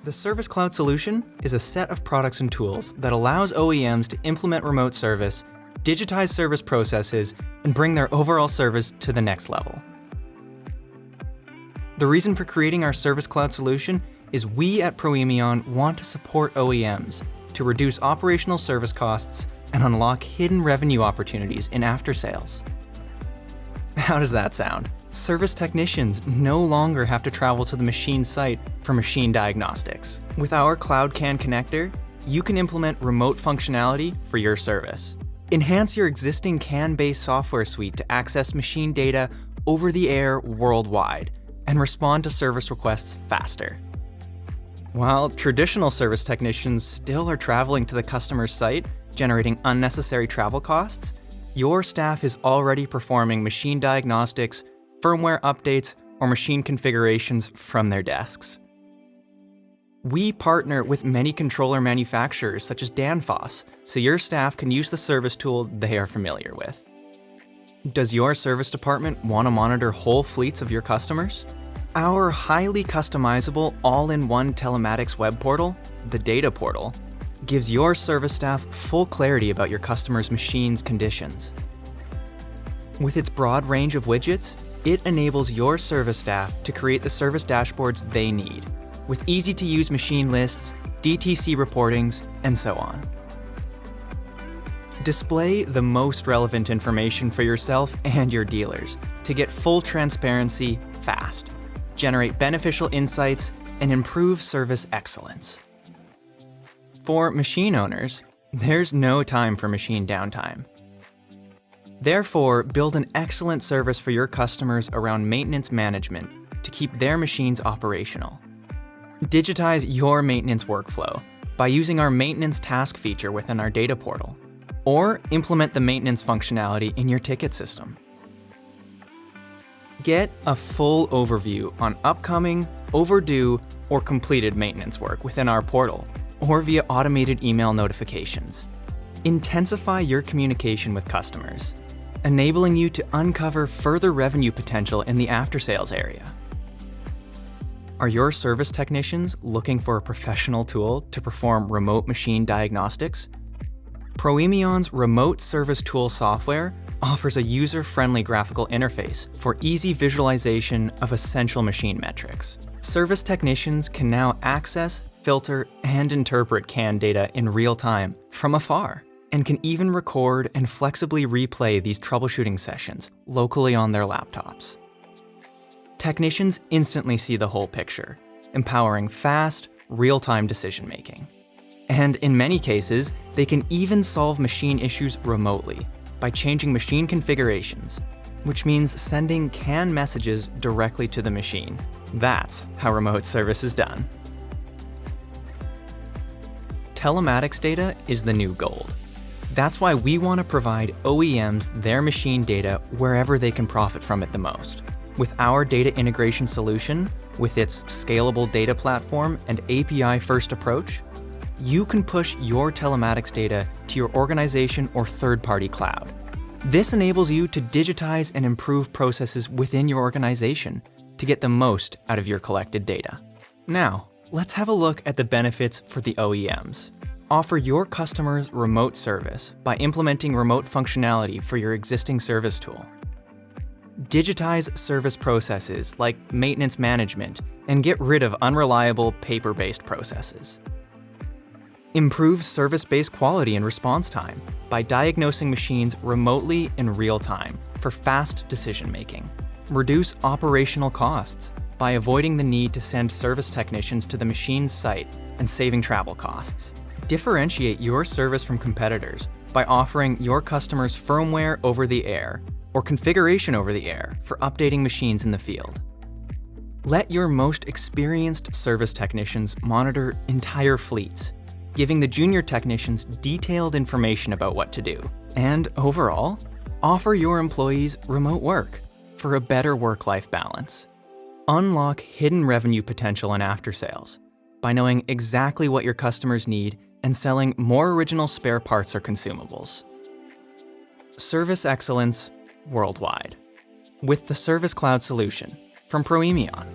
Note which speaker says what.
Speaker 1: The Service Cloud solution is a set of products and tools that allows OEMs to implement remote service, digitize service processes, and bring their overall service to the next level. The reason for creating our Service Cloud solution is we at Proemion want to support OEMs to reduce operational service costs and unlock hidden revenue opportunities in after-sales. How does that sound? Service technicians no longer have to travel to the machine site for machine diagnostics. With our Cloud CAN connector, you can implement remote functionality for your service. Enhance your existing CAN-based software suite to access machine data over the air worldwide and respond to service requests faster. While traditional service technicians still are traveling to the customer's site, generating unnecessary travel costs, your staff is already performing machine diagnostics, firmware updates, or machine configurations from their desks. We partner with many controller manufacturers such as Danfoss, so your staff can use the service tool they are familiar with. Does your service department want to monitor whole fleets of your customers? Our highly customizable all-in-one telematics web portal, the DataPortal, gives your service staff full clarity about your customers' machine's conditions. With its broad range of widgets, it enables your service staff to create the service dashboards they need, with easy-to-use machine lists, DTC reportings, and so on. Display the most relevant information for yourself and your dealers to get full transparency fast, generate beneficial insights, and improve service excellence. For machine owners, there's no time for machine downtime. Therefore, build an excellent service for your customers around maintenance management to keep their machines operational. Digitize your maintenance workflow by using our maintenance task feature within our data portal, or implement the maintenance functionality in your ticket system. Get a full overview on upcoming, overdue, or completed maintenance work within our portal, or via automated email notifications. Intensify your communication with customers, enabling you to uncover further revenue potential in the after-sales area. Are your service technicians looking for a professional tool to perform remote machine diagnostics? Proemion's Remote Service Tool software offers a user-friendly graphical interface for easy visualization of essential machine metrics. Service technicians can now access, filter, and interpret CAN data in real time from afar, and can even record and flexibly replay these troubleshooting sessions locally on their laptops. Technicians instantly see the whole picture, empowering fast, real-time decision-making. And in many cases, they can even solve machine issues remotely by changing machine configurations, which means sending CAN messages directly to the machine. That's how remote service is done. Telematics data is the new gold. That's why we want to provide OEMs their machine data wherever they can profit from it the most. With our data integration solution, with its scalable data platform and API-first approach, you can push your telematics data to your organization or third-party cloud. This enables you to digitize and improve processes within your organization to get the most out of your collected data. Now, let's have a look at the benefits for the OEMs. Offer your customers remote service by implementing remote functionality for your existing service tool. Digitize service processes like maintenance management and get rid of unreliable paper-based processes. Improve service-based quality and response time by diagnosing machines remotely in real time for fast decision-making. Reduce operational costs by avoiding the need to send service technicians to the machine's site and saving travel costs. Differentiate your service from competitors by offering your customers firmware over the air or configuration over the air for updating machines in the field. Let your most experienced service technicians monitor entire fleets, giving the junior technicians detailed information about what to do. And overall, offer your employees remote work for a better work-life balance. Unlock hidden revenue potential in after-sales by knowing exactly what your customers need and selling more original spare parts or consumables. Service excellence worldwide with the Service Cloud solution from Proemion.